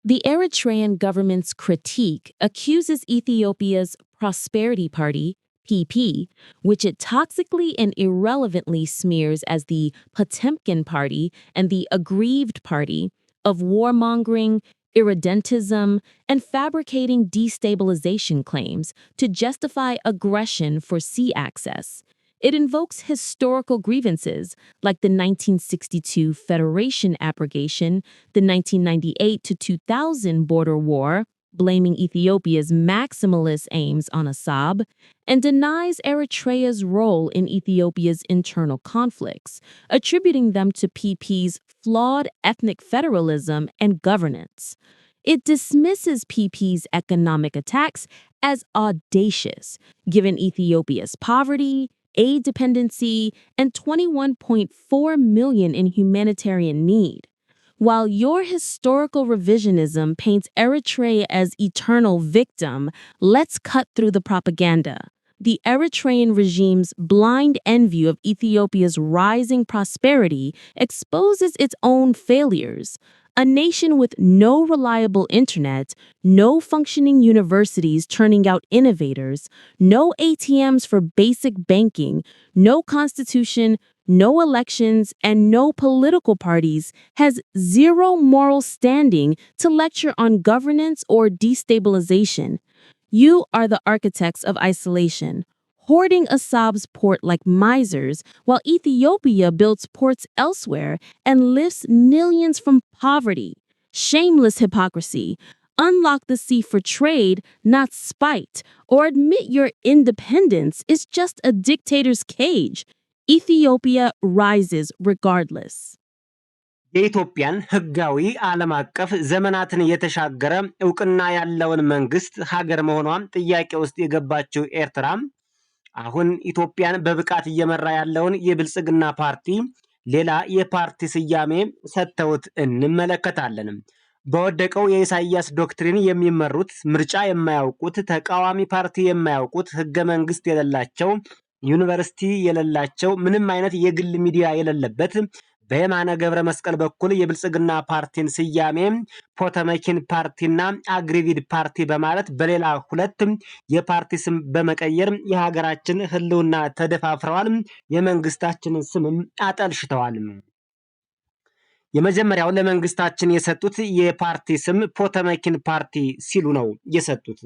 The Eritrean government's critique accuses Ethiopia's Prosperity Party, PP, which it toxically and irrelevantly smears as the Potemkin Party and the Aggrieved Party, of warmongering, irredentism, and fabricating destabilization claims to justify aggression for sea access. It invokes historical grievances like the 1962 Federation abrogation, the 1998 to 2000 border war, blaming Ethiopia's maximalist aims on Assad, and denies Eritrea's role in Ethiopia's internal conflicts, attributing them to PP's flawed ethnic federalism and governance. It dismisses PP's economic attacks as audacious, given Ethiopia's poverty, aid dependency, and 21.4 million in humanitarian need. While your historical revisionism paints Eritrea as eternal victim, let's cut through the propaganda. The Eritrean regime's blind envy of Ethiopia's rising prosperity exposes its own failures. A nation with no reliable internet, no functioning universities turning out innovators, no ATMs for basic banking, no constitution, no elections, and no political parties has zero moral standing to lecture on governance or destabilization. You are the architects of isolation, hoarding Assad's port like misers, while Ethiopia builds ports elsewhere and lifts millions from poverty. Shameless hypocrisy. Unlock the sea for trade, not spite, or admit your independence is just a dictator's cage. Ethiopia rises regardless. የኢትዮጵያን ህጋዊ ዓለም አቀፍ ዘመናትን የተሻገረ ዕውቅና ያለውን መንግስት ሀገር መሆኗን ጥያቄ ውስጥ የገባችው ኤርትራ አሁን ኢትዮጵያን በብቃት እየመራ ያለውን የብልጽግና ፓርቲ ሌላ የፓርቲ ስያሜ ሰጥተውት እንመለከታለን። በወደቀው የኢሳያስ ዶክትሪን የሚመሩት ምርጫ የማያውቁት ተቃዋሚ ፓርቲ የማያውቁት ህገ መንግስት የሌላቸው ዩኒቨርሲቲ የሌላቸው ምንም አይነት የግል ሚዲያ የሌለበት በየማነ ገብረ መስቀል በኩል የብልጽግና ፓርቲን ስያሜ ፖተመኪን ፓርቲና አግሪቪድ ፓርቲ በማለት በሌላ ሁለት የፓርቲ ስም በመቀየር የሀገራችን ህልውና ተደፋፍረዋል። የመንግስታችንን ስምም አጠልሽተዋል። የመጀመሪያው ለመንግስታችን የሰጡት የፓርቲ ስም ፖተመኪን ፓርቲ ሲሉ ነው የሰጡት።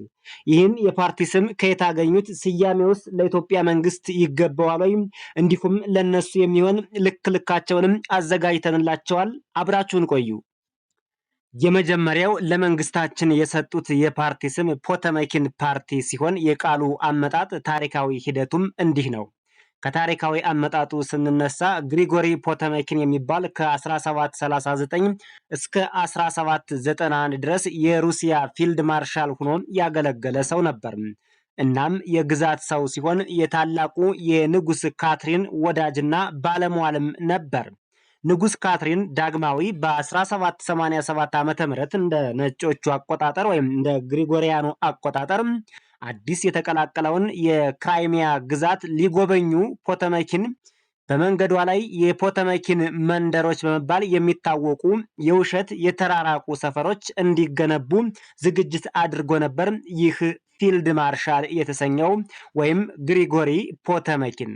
ይህን የፓርቲ ስም ከየት አገኙት? ስያሜ ውስጥ ለኢትዮጵያ መንግስት ይገባዋል ወይም እንዲሁም ለነሱ የሚሆን ልካቸውንም አዘጋጅተንላቸዋል። አብራችሁን ቆዩ። የመጀመሪያው ለመንግስታችን የሰጡት የፓርቲ ስም ፖተመኪን ፓርቲ ሲሆን የቃሉ አመጣጥ ታሪካዊ ሂደቱም እንዲህ ነው። ከታሪካዊ አመጣጡ ስንነሳ ግሪጎሪ ፖተመኪን የሚባል ከ1739 እስከ 1791 ድረስ የሩሲያ ፊልድ ማርሻል ሆኖ ያገለገለ ሰው ነበር። እናም የግዛት ሰው ሲሆን የታላቁ የንጉስ ካትሪን ወዳጅና ባለሟልም ነበር። ንጉስ ካትሪን ዳግማዊ በ1787 ዓመተ ምህረት እንደ ነጮቹ አቆጣጠር ወይም እንደ ግሪጎሪያኑ አቆጣጠር አዲስ የተቀላቀለውን የክራይሚያ ግዛት ሊጎበኙ ፖተመኪን በመንገዷ ላይ የፖተመኪን መንደሮች በመባል የሚታወቁ የውሸት የተራራቁ ሰፈሮች እንዲገነቡ ዝግጅት አድርጎ ነበር። ይህ ፊልድ ማርሻል የተሰኘው ወይም ግሪጎሪ ፖተመኪን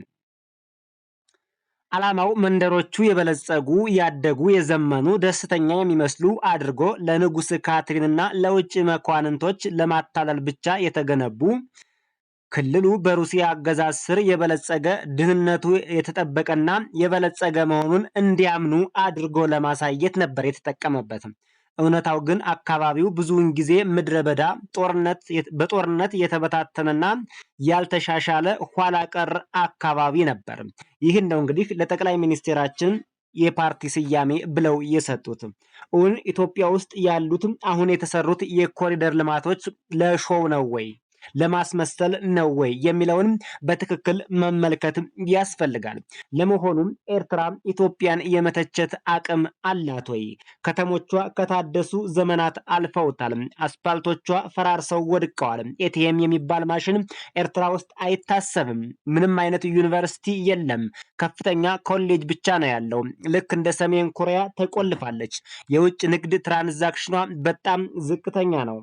ዓላማው መንደሮቹ የበለጸጉ ያደጉ የዘመኑ ደስተኛ የሚመስሉ አድርጎ ለንጉስ ካትሪንና ለውጭ መኳንንቶች ለማታለል ብቻ የተገነቡ ክልሉ በሩሲያ አገዛዝ ስር የበለጸገ ድህነቱ የተጠበቀና የበለጸገ መሆኑን እንዲያምኑ አድርጎ ለማሳየት ነበር የተጠቀመበት። እውነታው ግን አካባቢው ብዙውን ጊዜ ምድረ በዳ በጦርነት የተበታተነና ያልተሻሻለ ኋላ ቀር አካባቢ ነበር። ይህን ነው እንግዲህ ለጠቅላይ ሚኒስቴራችን የፓርቲ ስያሜ ብለው የሰጡት። ኢትዮጵያ ውስጥ ያሉት አሁን የተሰሩት የኮሪደር ልማቶች ለሾው ነው ወይ? ለማስመሰል ነው ወይ የሚለውን በትክክል መመልከት ያስፈልጋል። ለመሆኑም ኤርትራ ኢትዮጵያን የመተቸት አቅም አላት ወይ? ከተሞቿ ከታደሱ ዘመናት አልፈውታል። አስፓልቶቿ ፈራርሰው ወድቀዋል። ኤቲኤም የሚባል ማሽን ኤርትራ ውስጥ አይታሰብም። ምንም አይነት ዩኒቨርሲቲ የለም። ከፍተኛ ኮሌጅ ብቻ ነው ያለው። ልክ እንደ ሰሜን ኮሪያ ተቆልፋለች። የውጭ ንግድ ትራንዛክሽኗ በጣም ዝቅተኛ ነው።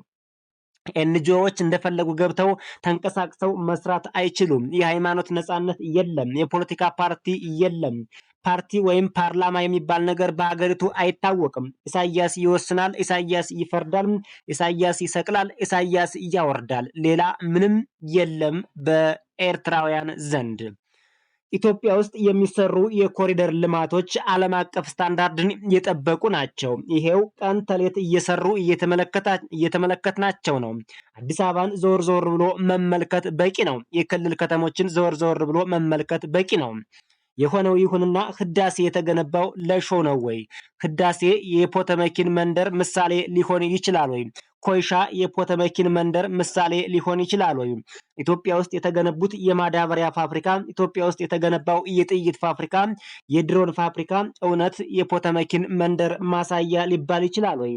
ኤንጂኦዎች እንደፈለጉ ገብተው ተንቀሳቅሰው መስራት አይችሉም። የሃይማኖት ነጻነት የለም። የፖለቲካ ፓርቲ የለም። ፓርቲ ወይም ፓርላማ የሚባል ነገር በሀገሪቱ አይታወቅም። ኢሳያስ ይወስናል፣ ኢሳያስ ይፈርዳል፣ ኢሳያስ ይሰቅላል፣ ኢሳያስ ያወርዳል። ሌላ ምንም የለም በኤርትራውያን ዘንድ። ኢትዮጵያ ውስጥ የሚሰሩ የኮሪደር ልማቶች ዓለም አቀፍ ስታንዳርድን የጠበቁ ናቸው። ይሄው ቀን ተሌት እየሰሩ እየተመለከትናቸው ነው። አዲስ አበባን ዞር ዞር ብሎ መመልከት በቂ ነው። የክልል ከተሞችን ዞር ዞር ብሎ መመልከት በቂ ነው። የሆነው ይሁንና ህዳሴ የተገነባው ለሾ ነው ወይ? ህዳሴ የፖተመኪን መንደር ምሳሌ ሊሆን ይችላል ወይ? ኮይሻ የፖተመኪን መንደር ምሳሌ ሊሆን ይችላል ወይ? ኢትዮጵያ ውስጥ የተገነቡት የማዳበሪያ ፋብሪካ፣ ኢትዮጵያ ውስጥ የተገነባው የጥይት ፋብሪካ፣ የድሮን ፋብሪካ እውነት የፖተመኪን መንደር ማሳያ ሊባል ይችላል ወይ?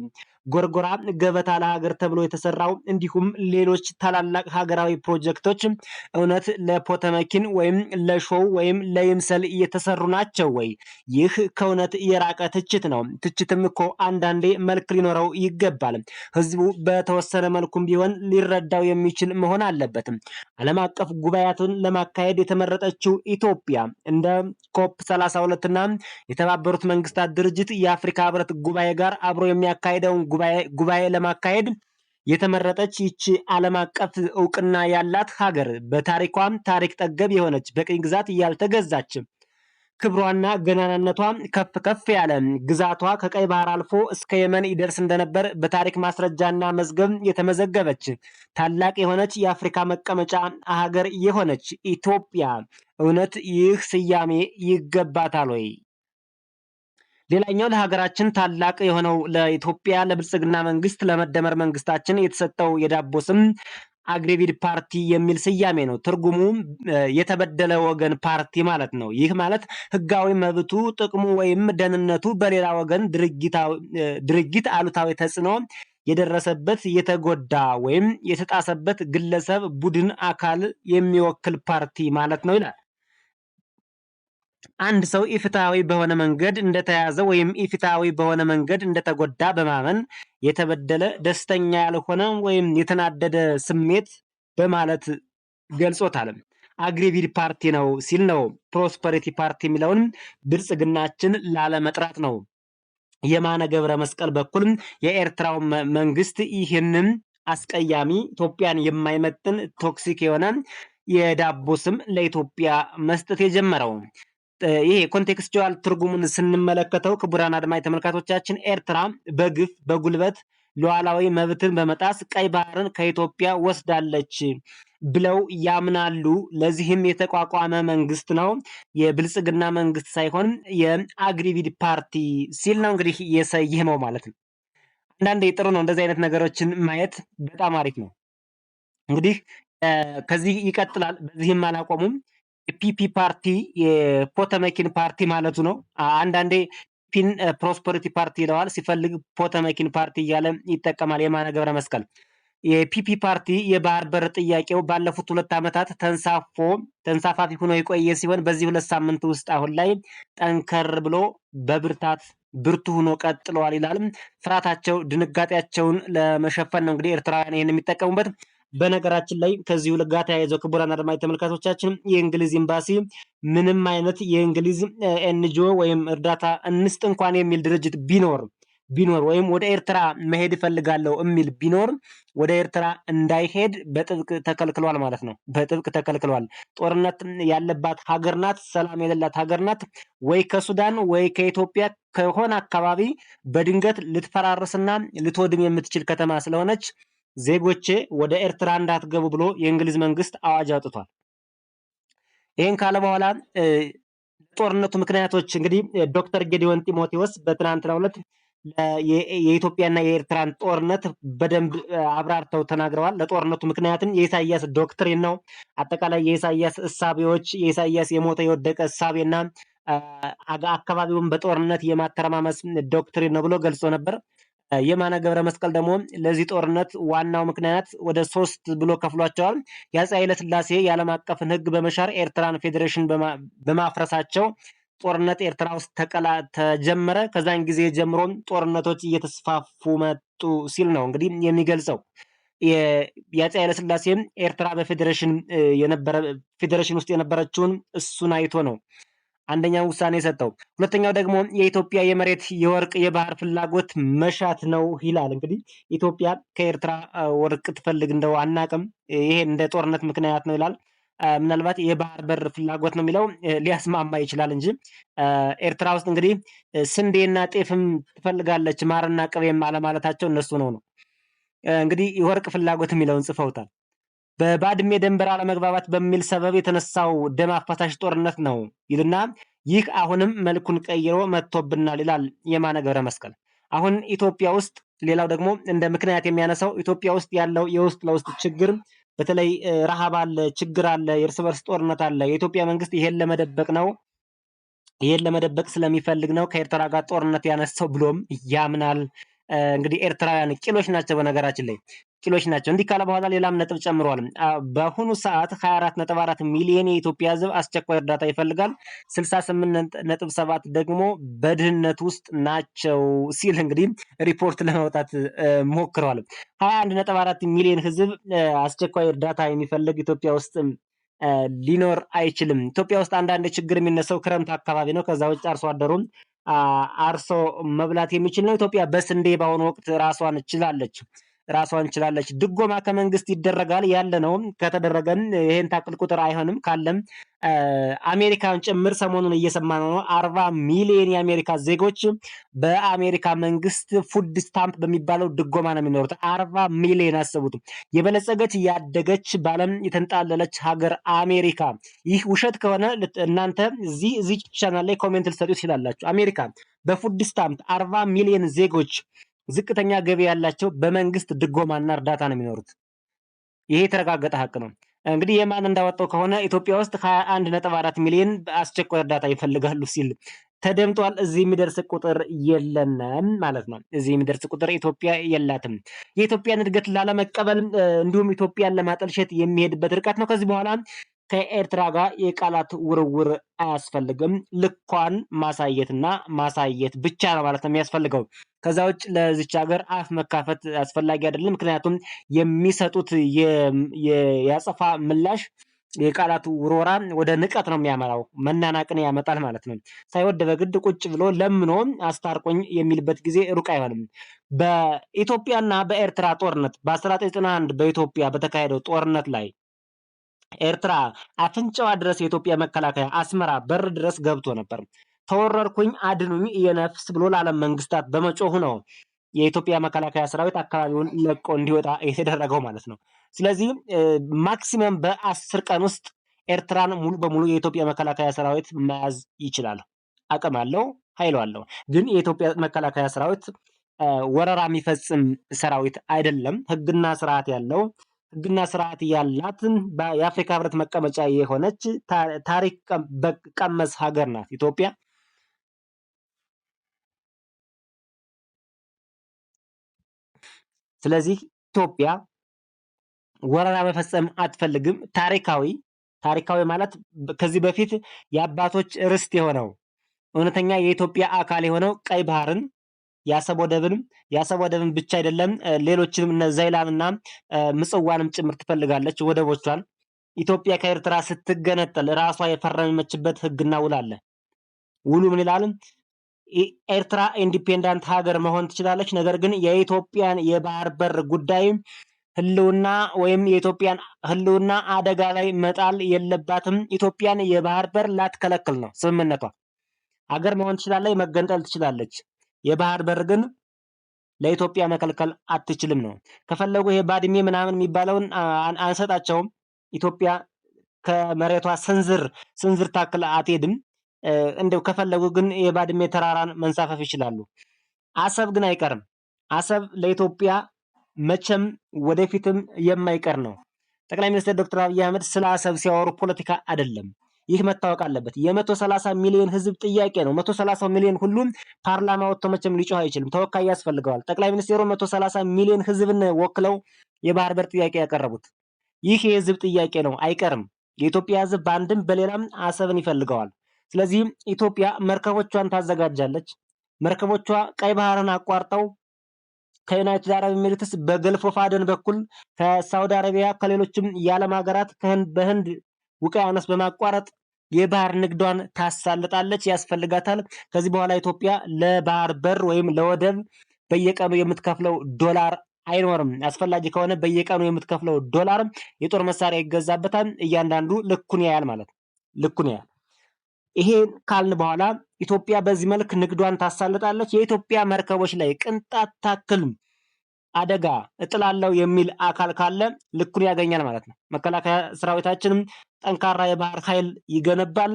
ጎርጎራ፣ ገበታ ለሀገር ተብሎ የተሰራው እንዲሁም ሌሎች ታላላቅ ሀገራዊ ፕሮጀክቶች እውነት ለፖተመኪን ወይም ለሾው ወይም ለይምሰል እየተሰሩ ናቸው ወይ? ይህ ከእውነት የራቀ ትችት ነው። ትችትም እኮ አንዳንዴ መልክ ሊኖረው ይገባል። ህዝቡ በተወሰነ መልኩም ቢሆን ሊረዳው የሚችል መሆን አለበት። ዓለም አቀፍ ጉባኤያትን ለማካሄድ የተመረጠችው ኢትዮጵያ እንደ ኮፕ 32 እና የተባበሩት መንግስታት ድርጅት የአፍሪካ ህብረት ጉባኤ ጋር አብሮ የሚያካሄደውን ጉባኤ ለማካሄድ የተመረጠች ይቺ ዓለም አቀፍ እውቅና ያላት ሀገር በታሪኳም ታሪክ ጠገብ የሆነች በቅኝ ግዛት ያልተገዛች ክብሯና ገናናነቷ ከፍ ከፍ ያለ ግዛቷ ከቀይ ባህር አልፎ እስከ የመን ይደርስ እንደነበር በታሪክ ማስረጃና መዝገብ የተመዘገበች ታላቅ የሆነች የአፍሪካ መቀመጫ ሀገር የሆነች ኢትዮጵያ እውነት ይህ ስያሜ ይገባታል ወይ? ሌላኛው ለሀገራችን ታላቅ የሆነው ለኢትዮጵያ ለብልጽግና መንግስት ለመደመር መንግስታችን የተሰጠው የዳቦ ስም አግሪቪድ ፓርቲ የሚል ስያሜ ነው። ትርጉሙ የተበደለ ወገን ፓርቲ ማለት ነው። ይህ ማለት ህጋዊ መብቱ፣ ጥቅሙ ወይም ደህንነቱ በሌላ ወገን ድርጊት አሉታዊ ተጽዕኖ የደረሰበት የተጎዳ ወይም የተጣሰበት ግለሰብ፣ ቡድን፣ አካል የሚወክል ፓርቲ ማለት ነው ይላል። አንድ ሰው ኢፍትሐዊ በሆነ መንገድ እንደተያዘ ወይም ኢፍትሐዊ በሆነ መንገድ እንደተጎዳ በማመን የተበደለ፣ ደስተኛ ያልሆነ ወይም የተናደደ ስሜት በማለት ገልጾታል። አግሪቪድ ፓርቲ ነው ሲል ነው ፕሮስፐሪቲ ፓርቲ የሚለውን ብልጽግናችን ላለመጥራት ነው። የማነ ገብረ መስቀል በኩል የኤርትራው መንግስት ይህንን አስቀያሚ ኢትዮጵያን የማይመጥን ቶክሲክ የሆነ የዳቦ ስም ለኢትዮጵያ መስጠት የጀመረው። ይሄ ኮንቴክስቹዋል ትርጉሙን ስንመለከተው ክቡራን አድማጭ ተመልካቾቻችን ኤርትራ በግፍ በጉልበት ሉዓላዊ መብትን በመጣስ ቀይ ባህርን ከኢትዮጵያ ወስዳለች ብለው ያምናሉ። ለዚህም የተቋቋመ መንግስት ነው፣ የብልጽግና መንግስት ሳይሆን የአግሪቪድ ፓርቲ ሲል ነው እንግዲህ የሰየመው ማለት ነው። አንዳንዴ ጥሩ ነው እንደዚህ አይነት ነገሮችን ማየት በጣም አሪፍ ነው። እንግዲህ ከዚህ ይቀጥላል። በዚህም አላቆሙም። የፒፒ ፓርቲ የፖተመኪን ፓርቲ ማለቱ ነው። አንዳንዴ ፒን ፕሮስፐሪቲ ፓርቲ ይለዋል፣ ሲፈልግ ፖተመኪን ፓርቲ እያለ ይጠቀማል። የማነ ገብረ መስቀል የፒፒ ፓርቲ የባህር በር ጥያቄው ባለፉት 2 ዓመታት ተንሳፋፊ ሆኖ የቆየ ሲሆን በዚህ 2 ሳምንት ውስጥ አሁን ላይ ጠንከር ብሎ በብርታት ብርቱ ሆኖ ቀጥለዋል ይላል። ፍርሃታቸው ድንጋጤያቸውን ለመሸፈን ነው እንግዲህ ኤርትራውያን ይህን የሚጠቀሙበት። በነገራችን ላይ ከዚሁ ጋር ተያይዘው ክቡራን አድማጭ ተመልካቾቻችን የእንግሊዝ ኤምባሲ ምንም አይነት የእንግሊዝ ኤንጂኦ ወይም እርዳታ እንስጥ እንኳን የሚል ድርጅት ቢኖር ወይም ወደ ኤርትራ መሄድ እፈልጋለሁ የሚል ቢኖር ወደ ኤርትራ እንዳይሄድ በጥብቅ ተከልክሏል ማለት ነው። በጥብቅ ተከልክሏል። ጦርነት ያለባት ሀገር ናት፣ ሰላም የሌላት ሀገር ናት። ወይ ከሱዳን ወይ ከኢትዮጵያ ከሆነ አካባቢ በድንገት ልትፈራርስና ልትወድም የምትችል ከተማ ስለሆነች ዜጎቼ ወደ ኤርትራ እንዳትገቡ ብሎ የእንግሊዝ መንግስት አዋጅ አውጥቷል። ይህን ካለ በኋላ ጦርነቱ ምክንያቶች እንግዲህ ዶክተር ጌዲዮን ጢሞቴዎስ በትናንትናው ዕለት የኢትዮጵያና የኤርትራን ጦርነት በደንብ አብራርተው ተናግረዋል። ለጦርነቱ ምክንያትም የኢሳያስ ዶክትሪን ነው። አጠቃላይ የኢሳያስ እሳቤዎች፣ የኢሳያስ የሞተ የወደቀ እሳቤና አካባቢውን በጦርነት የማተረማመስ ዶክትሪን ነው ብሎ ገልጾ ነበር። የማነ ገብረ መስቀል ደግሞ ለዚህ ጦርነት ዋናው ምክንያት ወደ 3 ብሎ ከፍሏቸዋል። የአፄ ኃይለሥላሴ የዓለም አቀፍን ሕግ በመሻር ኤርትራን ፌዴሬሽን በማፍረሳቸው ጦርነት ኤርትራ ውስጥ ተጀመረ። ከዛን ጊዜ ጀምሮ ጦርነቶች እየተስፋፉ መጡ ሲል ነው እንግዲህ የሚገልጸው። የአፄ ኃይለሥላሴም ኤርትራ በፌዴሬሽን ውስጥ የነበረችውን እሱን አይቶ ነው አንደኛው ውሳኔ የሰጠው። ሁለተኛው ደግሞ የኢትዮጵያ የመሬት የወርቅ የባህር ፍላጎት መሻት ነው ይላል። እንግዲህ ኢትዮጵያ ከኤርትራ ወርቅ ትፈልግ እንደው አናቅም፣ ይሄ እንደ ጦርነት ምክንያት ነው ይላል። ምናልባት የባህር በር ፍላጎት ነው የሚለው ሊያስማማ ይችላል እንጂ ኤርትራ ውስጥ እንግዲህ ስንዴና ጤፍም ትፈልጋለች፣ ማርና ቅቤም አለማለታቸው እነሱ ነው። እንግዲህ የወርቅ ፍላጎት የሚለውን ጽፈውታል። በባድሜ ድንበር አለመግባባት በሚል ሰበብ የተነሳው ደም አፋሳሽ ጦርነት ነው ይልና ይህ አሁንም መልኩን ቀይሮ መጥቶብናል ይላል የማነ ገብረ መስቀል። አሁን ኢትዮጵያ ውስጥ ሌላው ደግሞ እንደ ምክንያት የሚያነሳው ኢትዮጵያ ውስጥ ያለው የውስጥ ለውስጥ ችግር፣ በተለይ ረሃብ አለ፣ ችግር አለ፣ የእርስ በርስ ጦርነት አለ። የኢትዮጵያ መንግስት ይሄን ለመደበቅ ነው፣ ይሄን ለመደበቅ ስለሚፈልግ ነው ከኤርትራ ጋር ጦርነት ያነሳው ብሎም ያምናል። እንግዲህ ኤርትራውያን ቂሎች ናቸው፣ በነገራችን ላይ ቂሎች ናቸው። እንዲህ ካለ በኋላ ሌላም ነጥብ ጨምረዋል። በአሁኑ ሰዓት 24.4 ሚሊዮን የኢትዮጵያ ሕዝብ አስቸኳይ እርዳታ ይፈልጋል፣ 68.7 ደግሞ በድህነት ውስጥ ናቸው ሲል እንግዲህ ሪፖርት ለማውጣት ሞክረዋል። 21.4 ሚሊዮን ሕዝብ አስቸኳይ እርዳታ የሚፈልግ ኢትዮጵያ ውስጥ ሊኖር አይችልም። ኢትዮጵያ ውስጥ አንዳንድ ችግር የሚነሳው ክረምት አካባቢ ነው። ከዛ ውጭ አርሶ አደሩም አርሶ መብላት የሚችል ነው። ኢትዮጵያ በስንዴ በአሁኑ ወቅት ራሷን ችላለች። ድጎማ ከመንግስት ይደረጋል ያለ ነው። ከተደረገም ይሄን ታክል ቁጥር አይሆንም። ካለም አሜሪካን ጭምር ሰሞኑን እየሰማነው ነው። 40 ሚሊዮን የአሜሪካ ዜጎች በአሜሪካ መንግስት ፉድ ስታምፕ በሚባለው ድጎማ ነው የሚኖሩት። 40 ሚሊዮን አስቡት። የበለጸገች ያደገች ባለም የተንጣለለች ሀገር አሜሪካ። ይህ ውሸት ከሆነ እናንተ እዚህ ቻናል ላይ ኮሜንት ልትሰጡ ትችላላችሁ። አሜሪካ በፉድ ስታምፕ 40 ሚሊዮን ዜጎች ዝቅተኛ ገቢ ያላቸው በመንግስት ድጎማና እርዳታ ነው የሚኖሩት። ይሄ የተረጋገጠ ሀቅ ነው። እንግዲህ የማን እንዳወጣው ከሆነ ኢትዮጵያ ውስጥ 21.4 ሚሊዮን በአስቸኳይ እርዳታ ይፈልጋሉ ሲል ተደምጧል። እዚህ የሚደርስ ቁጥር የለንም ማለት ነው። እዚህ የሚደርስ ቁጥር ኢትዮጵያ የላትም። የኢትዮጵያን እድገት ላለመቀበል እንዲሁም ኢትዮጵያን ለማጠልሸት የሚሄድበት ርቀት ነው። ከዚህ በኋላ ከኤርትራ ጋር የቃላት ውርውር አያስፈልግም። ልኳን ማሳየትና ማሳየት ብቻ ነው ማለት ነው የሚያስፈልገው። ከዛ ውጭ ለዚች ሀገር አፍ መካፈት አስፈላጊ አይደለም። ምክንያቱም የሚሰጡት የአጸፋ ምላሽ የቃላት ውርወራ ወደ ንቀት ነው የሚያመራው፣ መናናቅን ያመጣል ማለት ነው። ሳይወድ በግድ ቁጭ ብሎ ለምኖ አስታርቆኝ የሚልበት ጊዜ ሩቅ አይሆንም። በኢትዮጵያና በኤርትራ ጦርነት በ1991 በኢትዮጵያ በተካሄደው ጦርነት ላይ ኤርትራ አፍንጫዋ ድረስ የኢትዮጵያ መከላከያ አስመራ በር ድረስ ገብቶ ነበር። ተወረርኩኝ አድኑኝ የነፍስ ብሎ ለዓለም መንግስታት በመጮሁ ነው የኢትዮጵያ መከላከያ ሰራዊት አካባቢውን ለቆ እንዲወጣ የተደረገው ማለት ነው። ስለዚህ ማክሲመም በ10 ቀን ውስጥ ኤርትራን ሙሉ በሙሉ የኢትዮጵያ መከላከያ ሰራዊት መያዝ ይችላል። አቅም አለው፣ ኃይል አለው። ግን የኢትዮጵያ መከላከያ ሰራዊት ወረራ የሚፈጽም ሰራዊት አይደለም። ህግና ስርዓት ያለው ህግና ስርዓት ያላትን የአፍሪካ ህብረት መቀመጫ የሆነች ታሪክ ቀመስ ሀገር ናት ኢትዮጵያ። ስለዚህ ኢትዮጵያ ወረራ መፈጸም አትፈልግም። ታሪካዊ ማለት ከዚህ በፊት የአባቶች ርስት የሆነው እውነተኛ የኢትዮጵያ አካል የሆነው ቀይ ባህርን የአሰብ ወደብን ብቻ አይደለም ሌሎችንም እነ ዛይላንና ምጽዋንም ጭምር ትፈልጋለች ወደቦቿን። ኢትዮጵያ ከኤርትራ ስትገነጠል ራሷ የፈረመችበት ህግና ውል አለ። ውሉ ምን ይላል? ኤርትራ ኢንዲፔንዳንት ሀገር መሆን ትችላለች፣ ነገር ግን የኢትዮጵያን የባህር በር ጉዳይ ህልውና ወይም የኢትዮጵያን ህልውና አደጋ ላይ መጣል የለባትም። ኢትዮጵያን የባህር በር ላትከለክል ነው ስምምነቷ። ሀገር መሆን ትችላለች፣ መገንጠል ትችላለች። የባህር በር ግን ለኢትዮጵያ መከልከል አትችልም ነው። ከፈለጉ ይሄ ባድሜ ምናምን የሚባለውን አንሰጣቸውም። ኢትዮጵያ ከመሬቷ ስንዝር ታክል አትሄድም። እንደው ከፈለጉ ግን የባድሜ ተራራን መንሳፈፍ ይችላሉ። አሰብ ግን አይቀርም። አሰብ ለኢትዮጵያ መቼም ወደፊትም የማይቀር ነው። ጠቅላይ ሚኒስትር ዶክተር አብይ አህመድ ስለ አሰብ ሲያወሩ ፖለቲካ አይደለም። ይህ መታወቅ አለበት። የ130 ሚሊዮን ህዝብ ጥያቄ ነው። 130 ሚሊዮን ሁሉም ፓርላማ ወጥቶ መቼም ሊጮህ አይችልም። ተወካይ ያስፈልገዋል። ጠቅላይ ሚኒስትሩ 130 ሚሊዮን ህዝብን ወክለው የባህር በር ጥያቄ ያቀረቡት ይህ የህዝብ ጥያቄ ነው፣ አይቀርም። የኢትዮጵያ ህዝብ በአንድም በሌላም አሰብን ይፈልገዋል። ስለዚህ ኢትዮጵያ መርከቦቿን ታዘጋጃለች። መርከቦቿ ቀይ ባህርን አቋርጠው ከዩናይትድ አረብ ኤሚሬትስ በገልፍ ኦፍ አደን በኩል ከሳውዲ አረቢያ ከሌሎችም የዓለም ሀገራት በህንድ ውቅያኖስ በማቋረጥ የባህር ንግዷን ታሳልጣለች፣ ያስፈልጋታል። ከዚህ በኋላ ኢትዮጵያ ለባህር በር ወይም ለወደብ በየቀኑ የምትከፍለው ዶላር አይኖርም። አስፈላጊ ከሆነ በየቀኑ የምትከፍለው ዶላር የጦር መሳሪያ ይገዛበታል። እያንዳንዱ ልኩን ያያል ማለት ነው። ልኩን ያያል። ይሄን ካልን በኋላ ኢትዮጵያ በዚህ መልክ ንግዷን ታሳልጣለች። የኢትዮጵያ መርከቦች ላይ ቅንጣት ታክል አደጋ እጥላለሁ የሚል አካል ካለ ልኩን ያገኛል ማለት ነው። መከላከያ ሰራዊታችንም ጠንካራ የባህር ኃይል ይገነባል።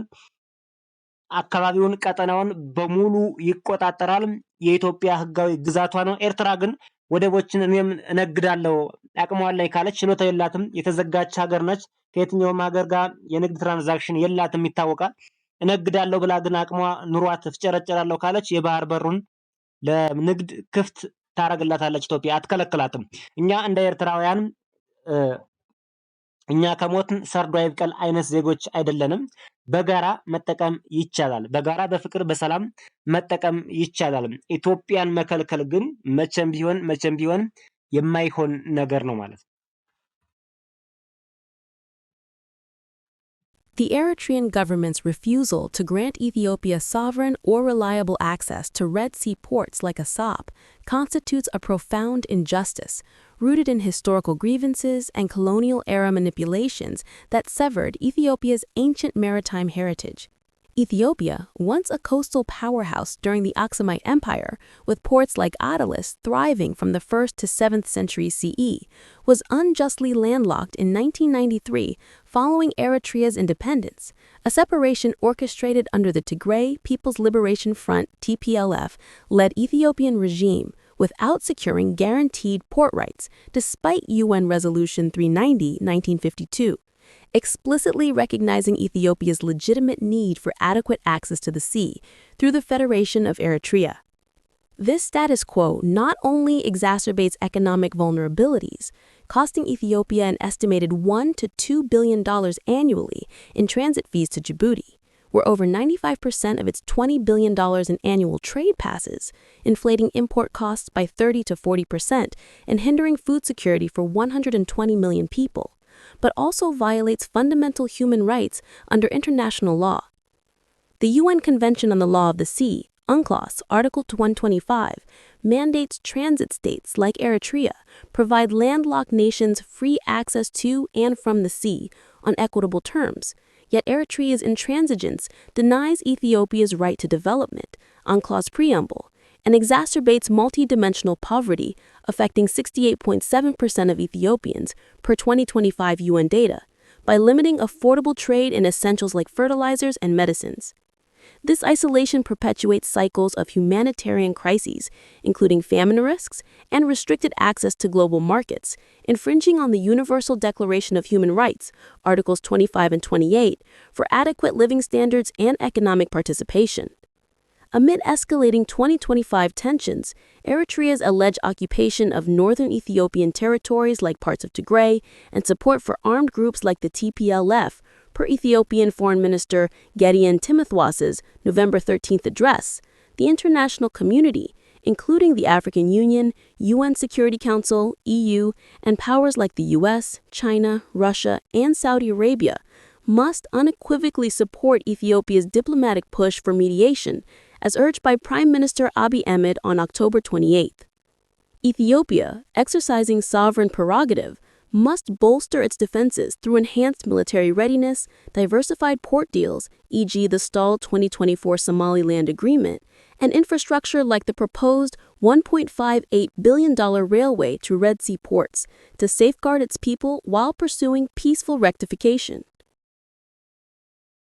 አካባቢውን ቀጠናውን በሙሉ ይቆጣጠራል። የኢትዮጵያ ህጋዊ ግዛቷ ነው። ኤርትራ ግን ወደቦችን እኔም እነግዳለሁ አቅሟለኝ ካለች ችሎታ የላትም። የተዘጋች ሀገር ነች። ከየትኛውም ሀገር ጋር የንግድ ትራንዛክሽን የላትም ይታወቃል። እነግዳለሁ ብላ ግን አቅሟ ኑሯት ትፍጨረጨራለሁ ካለች የባህር በሩን ለንግድ ክፍት ታረግላታለች። ኢትዮጵያ አትከለክላትም። እኛ እንደ ኤርትራውያን እኛ ከሞትን ሰርዶ አይብቀል አይነት ዜጎች አይደለንም። በጋራ መጠቀም ይቻላል። በጋራ በፍቅር በሰላም መጠቀም ይቻላል። ኢትዮጵያን መከልከል ግን መቼም ቢሆን የማይሆን ነገር ነው ማለት ነው። The Eritrean government's refusal to grant Ethiopia sovereign or reliable access to Red Sea ports like Assab constitutes a profound injustice, rooted in historical grievances and colonial-era manipulations that severed Ethiopia's ancient maritime heritage. Ethiopia, once a coastal powerhouse during the Aksumite Empire, with ports like Adalis thriving from the 1st to 7th century CE, was unjustly landlocked in 1993 following Eritrea's independence, a separation orchestrated under the Tigray People's Liberation Front (TPLF)-led Ethiopian regime without securing guaranteed port rights despite UN Resolution 390, 1952. Explicitly recognizing Ethiopia's legitimate need for adequate access to the sea through the Federation of Eritrea. This status quo not only exacerbates economic vulnerabilities, costing Ethiopia an estimated $1 to $2 billion annually in transit fees to Djibouti, where over 95% of its $20 billion in annual trade passes, inflating import costs by 30 to 40% and hindering food security for 120 million people, but also violates fundamental human rights under international law. The UN Convention on the Law of the Sea, UNCLOS, Article 125, mandates transit states like Eritrea provide landlocked nations free access to and from the sea on equitable terms, yet Eritrea's intransigence denies Ethiopia's right to development, UNCLOS preamble, and exacerbates multidimensional poverty affecting 68.7% of Ethiopians per 2025 UN data by limiting affordable trade in essentials like fertilizers and medicines. This isolation perpetuates cycles of humanitarian crises, including famine risks and restricted access to global markets, infringing on the Universal Declaration of Human Rights, Articles 25 and 28, for adequate living standards and economic participation. Amid escalating 2025 tensions, Eritrea's alleged occupation of northern Ethiopian territories like parts of Tigray and support for armed groups like the TPLF, per Ethiopian Foreign Minister Gideon Timothewas's November 13th address, the international community, including the African Union, UN Security Council, EU, and powers like the US, China, Russia, and Saudi Arabia, must unequivocally support Ethiopia's diplomatic push for mediation, as urged by Prime Minister Abiy Ahmed on October 28th. Ethiopia, exercising sovereign prerogative, must bolster its defenses through enhanced military readiness, diversified port deals, e.g. the stalled 2024 Somaliland Agreement, and infrastructure like the proposed $1.58 billion railway to Red Sea ports to safeguard its people while pursuing peaceful rectification.